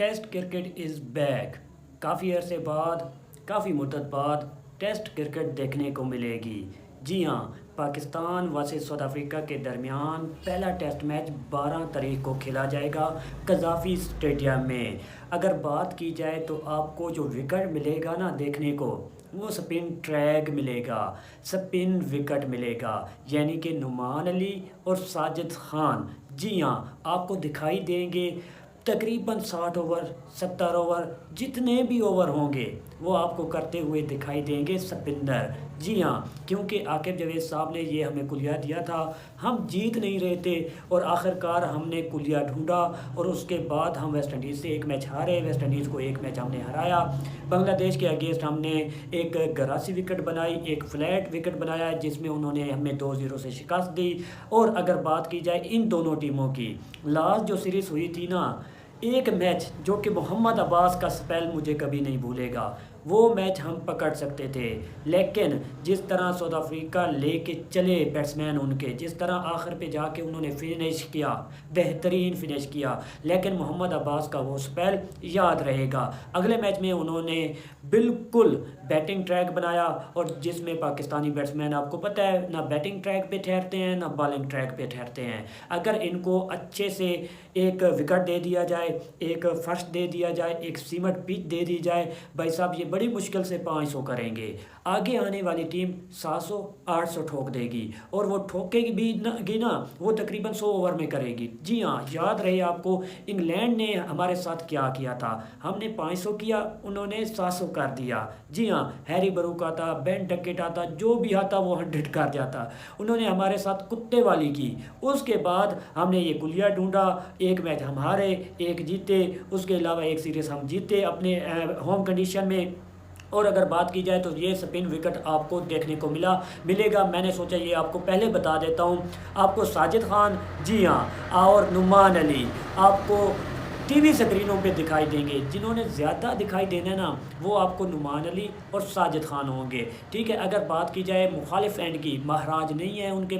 Test cricket is back. काफ़ी अरसे बाद, काफ़ी मुद्दत बाद टेस्ट क्रिकेट देखने को मिलेगी। जी हाँ, पाकिस्तान वर्सेस साउथ अफ्रीका के दरमियान पहला टेस्ट मैच 12 तारीख को खेला जाएगा कज़ाफ़ी स्टेडियम में। अगर बात की जाए तो आपको जो विकेट मिलेगा ना देखने को, वो स्पिन ट्रैक मिलेगा, स्पिन विकेट मिलेगा, यानी कि नुमान अली और साजिद खान। जी हाँ, आपको दिखाई देंगे तकरीबन 60 ओवर 70 ओवर जितने भी ओवर होंगे वो आपको करते हुए दिखाई देंगे स्पिनर। जी हाँ, क्योंकि आकिब जावेद साहब ने ये हमें कुलिया दिया था, हम जीत नहीं रहे थे और आखिरकार हमने कुलिया ढूंढा और उसके बाद हम वेस्ट इंडीज़ से एक मैच हारे। वेस्ट इंडीज़ को एक मैच हमने हराया। बांग्लादेश के अगेंस्ट हमने एक गरासी विकेट बनाई, एक फ्लैट विकेट बनाया जिसमें उन्होंने हमें 2-0 से शिकस्त दी। और अगर बात की जाए इन दोनों टीमों की, लास्ट जो सीरीज़ हुई थी ना, एक मैच जो कि मोहम्मद अब्बास का स्पेल मुझे कभी नहीं भूलेगा, वो मैच हम पकड़ सकते थे। लेकिन जिस तरह साउथ अफ्रीका लेके चले बैट्समैन उनके, जिस तरह आखिर पे जाके उन्होंने फिनिश किया, बेहतरीन फिनिश किया, लेकिन मोहम्मद अब्बास का वो स्पेल याद रहेगा। अगले मैच में उन्होंने बिल्कुल बैटिंग ट्रैक बनाया और जिसमें पाकिस्तानी बैट्समैन आपको पता है ना बैटिंग ट्रैक पे ठहरते हैं ना बॉलिंग ट्रैक पे ठहरते हैं। अगर इनको अच्छे से एक विकेट दे दिया जाए, एक फर्स्ट दे दिया जाए, एक सीमट पिच दे दी जाए, भाई साहब ये बड़ी मुश्किल से 500 करेंगे। आगे आने वाली टीम 700-800 ठोक देगी और वो ठोकेगी भी ना वो तकरीबन 100 ओवर में करेगी। जी हाँ, याद रहे आपको इंग्लैंड ने हमारे साथ क्या किया था, हमने 500 किया, उन्होंने 700 कर दिया। जी हाँ, हैरी बरूक आता, बेन डकेट आता, जो भी आता वो 100 कर जाता। उन्होंने हमारे साथ कुत्ते वाली की। उसके बाद हमने ये गुलिया ढूंढा, एक मैच हम हारे, एक जीते, उसके अलावा एक सीरीज़ हम जीते अपने होम कंडीशन में। और अगर बात की जाए तो ये स्पिन विकेट आपको देखने को मिलेगा। मैंने सोचा ये आपको पहले बता देता हूँ। आपको साजिद खान, जी हाँ, और नुमान अली आपको टीवी स्क्रीनों पे दिखाई देंगे। जिन्होंने ज़्यादा दिखाई देना ना वो आपको नुमान अली और साजिद खान होंगे। ठीक है, अगर बात की जाए मुखालिफ एंड की, महराज नहीं है उनके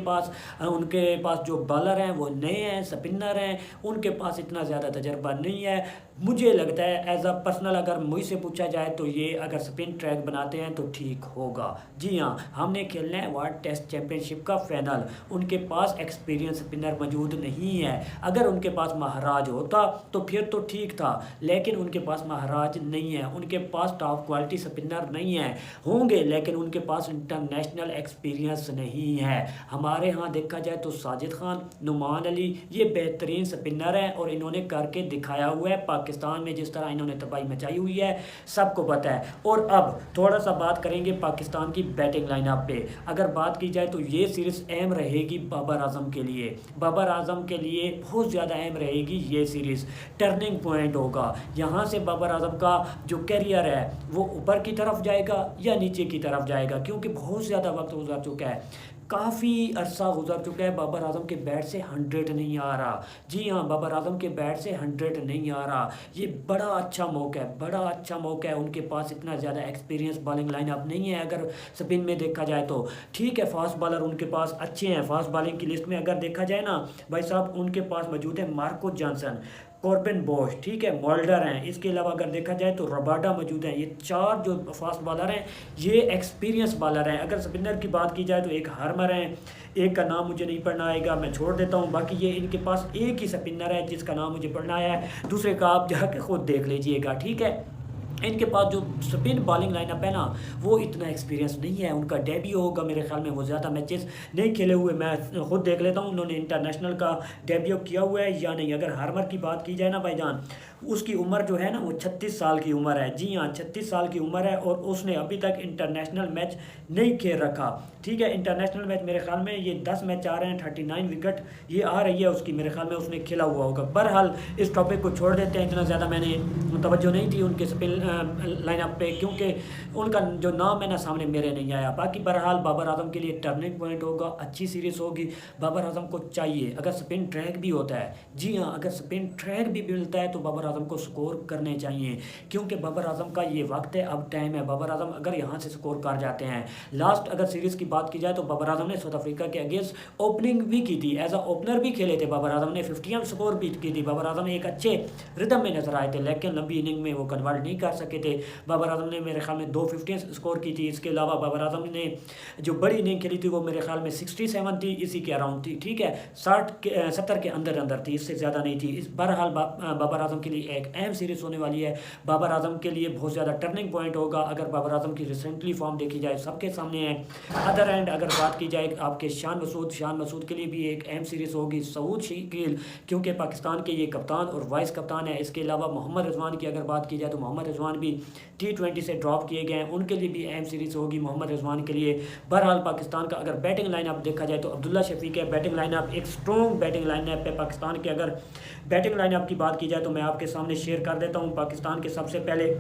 पास जो बॉलर हैं वो नए हैं, स्पिनर हैं, उनके पास इतना ज़्यादा तजर्बा नहीं है। मुझे लगता है एज अ पर्सनल अगर मुझसे पूछा जाए तो ये अगर स्पिन ट्रैक बनाते हैं तो ठीक होगा। जी हाँ, हमने खेलना है वर्ल्ड टेस्ट चैम्पियनशिप का फाइनल। उनके पास एक्सपीरियंस स्पिनर मौजूद नहीं है। अगर उनके पास महाराज होता तो फिर तो ठीक था, लेकिन उनके पास महाराज नहीं है, उनके पास टॉप क्वालिटी स्पिनर नहीं है। होंगे लेकिन उनके पास इंटरनेशनल एक्सपीरियंस नहीं है। हमारे यहाँ देखा जाए तो साजिद खान, नुमान अली ये बेहतरीन स्पिनर हैं और इन्होंने करके दिखाया हुआ है। पाकिस्तान में जिस तरह इन्होंने तबाही मचाई हुई है सबको पता है। और अब थोड़ा सा बात करेंगे पाकिस्तान की बैटिंग लाइनअप पे। अगर बात की जाए तो ये सीरीज़ अहम रहेगी बाबर आजम के लिए। बाबर आजम के लिए बहुत ज़्यादा अहम रहेगी ये सीरीज़। टर्निंग पॉइंट होगा। यहाँ से बाबर आजम का जो कैरियर है वो ऊपर की तरफ जाएगा या नीचे की तरफ जाएगा, क्योंकि बहुत ज़्यादा वक्त गुजर चुका है, काफ़ी अरसा गुजर चुका है। बाबर आजम के बैट से 100 नहीं आ रहा। जी हाँ, बाबर आजम के बैट से 100 नहीं आ रहा। ये बड़ा अच्छा मौका है, बड़ा अच्छा मौका है। उनके पास इतना ज़्यादा एक्सपीरियंस बॉलिंग लाइनअप नहीं है। अगर स्पिन में देखा जाए तो ठीक है, फास्ट बॉलर उनके पास अच्छे हैं। फास्ट बॉलिंग की लिस्ट में अगर देखा जाए ना भाई साहब, उनके पास मौजूद है मार्को जॉनसन, कॉर्बिन बोश, ठीक है, मोल्डर हैं। इसके अलावा अगर देखा जाए तो रबाडा मौजूद हैं। ये 4 जो फास्ट बॉलर हैं ये एक्सपीरियंस बॉलर हैं। अगर स्पिनर की बात की जाए तो एक हार्मर हैं, एक का नाम मुझे नहीं पढ़ना आएगा, मैं छोड़ देता हूँ। बाकी ये इनके पास एक ही स्पिनर है जिसका नाम मुझे पढ़ना आया है, दूसरे का आप जाके खुद देख लीजिएगा। ठीक है, इनके पास जो स्पिन बॉलिंग लाइनअप है ना वो इतना एक्सपीरियंस नहीं है। उनका डेब्यू होगा मेरे ख्याल में, वो ज़्यादा मैचेस नहीं खेले हुए। मैं खुद देख लेता हूँ उन्होंने इंटरनेशनल का डेब्यू किया हुआ है या नहीं। अगर हार्मर की बात की जाए ना भाईजान, उसकी उम्र जो है ना वो 36 साल की उम्र है। जी हाँ, 36 साल की उम्र है और उसने अभी तक इंटरनेशनल मैच नहीं खेल रखा। ठीक है, इंटरनेशनल मैच मेरे ख्याल में ये 10 मैच आ रहे हैं, 39 विकेट ये आ रही है उसकी, मेरे ख्याल में उसने खेला हुआ होगा। बहरहाल इस टॉपिक को छोड़ देते हैं, इतना ज़्यादा मैंने तवज्जो नहीं दी उनके स्पिन लाइनअप पे, क्योंकि उनका जो नाम है ना सामने मेरे नहीं आया। बाकी बहरहाल बाबर आजम के लिए टर्निंग पॉइंट होगा, अच्छी सीरीज़ होगी। बाबर आजम को चाहिए अगर स्पिन ट्रैक भी होता है, जी हाँ, अगर स्पिन ट्रैक भी मिलता है तो बाबर आजम को स्कोर करने चाहिए, क्योंकि बाबर आजम का ये वक्त है, अब टाइम है। बाबर आजम अगर यहाँ से स्कोर कर जाते हैं, लास्ट अगर सीरीज़ की बात की जाए तो बाबर आजम ने साउथ अफ्रीका के अगेंस्ट ओपनिंग भी की थी, एज अ ओपनर भी खेले थे बाबर आजम ने, 50 स्कोर भी की थी। बाबर आजम एक अच्छे रिदम में नजर आए थे, लेकिन लंबी इनिंग में वो कन्वर्ट नहीं कर सके थे। बाबर आजम ने मेरे ख्याल में 250 स्कोर की थी। इसके अलावा बाबर आजम ने जो बड़ी इनिंग खेली थी वो मेरे ख्याल में 67 थी, इसी के अराउंड थी, ठीक है, 70 के अंदर अंदर थी, इससे ज़्यादा नहीं थी। इस बहरहाल बाबर आजम के लिए एक अहम सीरीज़ होने वाली है। बाबर आजम के लिए बहुत ज़्यादा टर्निंग पॉइंट होगा। अगर बाबर आजम की रिसेंटली फॉर्म देखी जाए, सबके सामने है। अदर एंड अगर बात की जाए आपके शान मसूद के लिए भी एक अहम सीरीज़ होगी। सऊद शकील, क्योंकि पाकिस्तान के ये कप्तान और वाइस कप्तान है। इसके अलावा मोहम्मद रिजवान की अगर बात की जाए तो मोहम्मद रिजवान भी T20 से ड्रॉप किए गए हैं, उनके लिए भी अहम सीरीज़ होगी मोहम्मद रिजवान के लिए। बहरहाल पाकिस्तान का अगर बैटिंग लाइनअप देखा जाए तो अब्दुल्ला शफीक है। बैटिंग लाइनअप एक स्ट्रॉन्ग बैटिंग लाइनअप है पाकिस्तान के। अगर बैटिंग लाइनअप की बात की जाए तो मैं आपके सामने शेयर कर देता हूँ। पाकिस्तान के सबसे पहले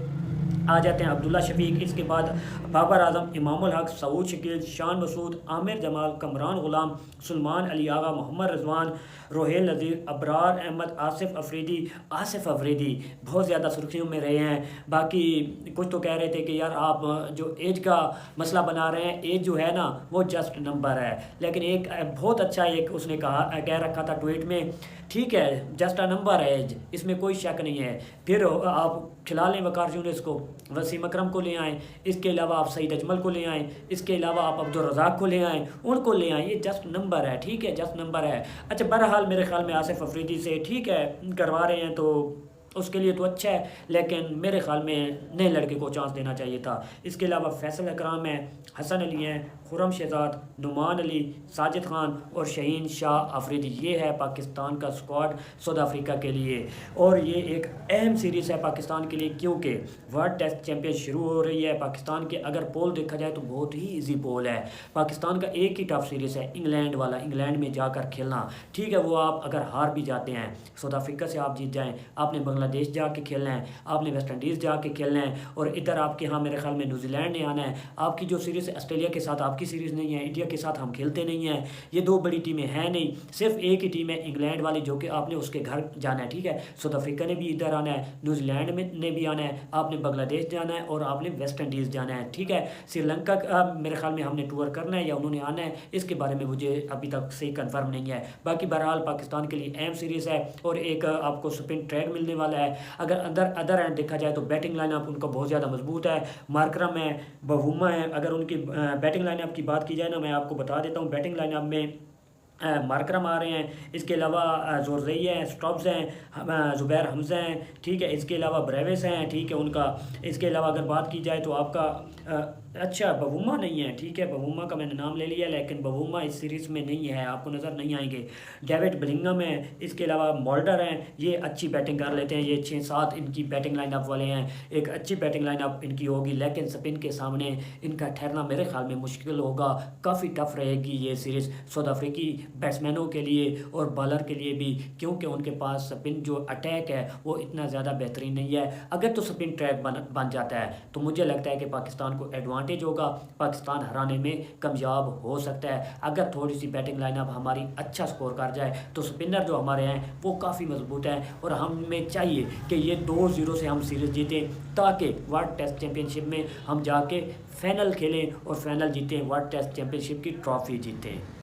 आ जाते हैं अब्दुल्ला शफीक, इसके बाद बाबर आजम, इमामुल हक, सऊद शकील, शान मसूद, आमिर जमाल, कमरान गुलाम, सुलेमान अली आगा, मोहम्मद रिजवान, रोहेल नज़ीर, अबरार अहमद, आसिफ अफरीदी बहुत ज़्यादा सुर्खियों में रहे हैं। बाकी कुछ तो कह रहे थे कि यार आप जो एज का मसला बना रहे हैं, एज जो है ना वो जस्ट नंबर है, लेकिन एक बहुत अच्छा एक उसने कह रखा था ट्वीट में, ठीक है जस्ट अ नंबर है एज, इसमें कोई शक नहीं है। फिर आप खिला लें वकार यूनिस को, वसीम अकरम को ले आएँ, इसके अलावा आप सईद अजमल को ले आएँ, इसके अलावा आप अब्दुल रज़ाक को ले आएँ, उनको ले आएँ, ये जस्ट नंबर है, ठीक है, जस्ट नंबर है। अच्छा बहरहाल मेरे ख्याल में आसिफ अफरीदी से ठीक है करवा रहे हैं तो उसके लिए तो अच्छा है, लेकिन मेरे ख्याल में नए लड़के को चांस देना चाहिए था। इसके अलावा फैसल अकराम है, हसन अली हैं, खुरम शहजाद, नुमान अली, साजिद खान और शहीन शाह अफरीदी, ये है पाकिस्तान का स्क्वाड साउथ अफ्रीका के लिए। और ये एक अहम सीरीज़ है पाकिस्तान के लिए, क्योंकि वर्ल्ड टेस्ट चैंपियन शुरू हो रही है। पाकिस्तान के अगर पोल देखा जाए तो बहुत ही ईजी पोल है। पाकिस्तान का एक ही टफ सीरीज़ है, इंग्लैंड वाला, इंग्लैंड में जाकर खेलना, ठीक है। वो आप अगर हार भी जाते हैं, साउथ अफ्रीका से आप जीत जाएँ, आपने बांग्लादेश जाके खेलना है, आपने वेस्ट इंडीज़ जाके खेलना है, और इधर आपके यहाँ मेरे ख्याल में न्यूजीलैंड ने आना है। आपकी जो सीरीज़ ऑस्ट्रेलिया के साथ आपकी सीरीज़ नहीं है, इंडिया के साथ हम खेलते नहीं हैं, ये दो बड़ी टीमें हैं नहीं, सिर्फ एक ही टीम है इंग्लैंड वाली, जो कि आपने उसके घर जाना है, ठीक है। साउथ अफ्रीका ने भी इधर आना है, न्यूजीलैंड में ने भी आना है, आपने बांग्लादेश जाना है और आपने वेस्ट इंडीज़ जाना है, ठीक है। श्रीलंका का मेरे ख्याल में हमने टूर करना है या उन्होंने आना है, इसके बारे में मुझे अभी तक सही कन्फर्म नहीं है। बाकी बहरहाल पाकिस्तान के लिए अहम सीरीज़ है और एक आपको स्पिन ट्रैक मिलने वाला है। अगर अदर एंड देखा जाए तो बैटिंग लाइनअप उनका बहुत ज़्यादा मजबूत है। मार्करम है, बवुमा है। अगर उनकी बैटिंग लाइनअप की बात की जाए ना, मैं आपको बता देता हूँ, बैटिंग लाइनअप में मार्करम आ रहे हैं, इसके अलावा जोरजई हैं, स्टॉप्स हैं, ज़ुबैर हमज़ा हैं, ठीक है। इसके अलावा ब्रेविस हैं, ठीक है उनका। इसके अलावा अगर बात की जाए तो आपका अच्छा बवुमा नहीं है, ठीक है, बवुमा का मैंने नाम ले लिया, लेकिन बवुमा इस सीरीज़ में नहीं है, आपको नज़र नहीं आएंगे। डेविड बिलिंगम है, इसके अलावा मोल्डर हैं, ये अच्छी बैटिंग कर लेते हैं, ये 6-7 इनकी बैटिंग लाइनअप वाले हैं, एक अच्छी बैटिंग लाइनअप इनकी होगी, लेकिन स्पिन के सामने इनका ठहरना मेरे ख्याल में मुश्किल होगा, काफ़ी टफ रहेगी ये सीरीज़ साउथ अफ्रीकी बैट्समैनों के लिए और बॉलर के लिए भी, क्योंकि उनके पास स्पिन जो अटैक है वो इतना ज़्यादा बेहतरीन नहीं है। अगर तो स्पिन ट्रैक बन जाता है तो मुझे लगता है कि पाकिस्तान को एडवांटेज होगा, पाकिस्तान हराने में कामयाब हो सकता है। अगर थोड़ी सी बैटिंग लाइनअप हमारी अच्छा स्कोर कर जाए तो स्पिनर जो हमारे हैं वो काफ़ी मजबूत हैं, और हमें चाहिए कि ये 2-0 से हम सीरीज़ जीतें, ताकि वर्ल्ड टेस्ट चैम्पियनशिप में हम जाके फाइनल खेलें और फाइनल जीतें, वर्ल्ड टेस्ट चैम्पियनशिप की ट्रॉफी जीतें।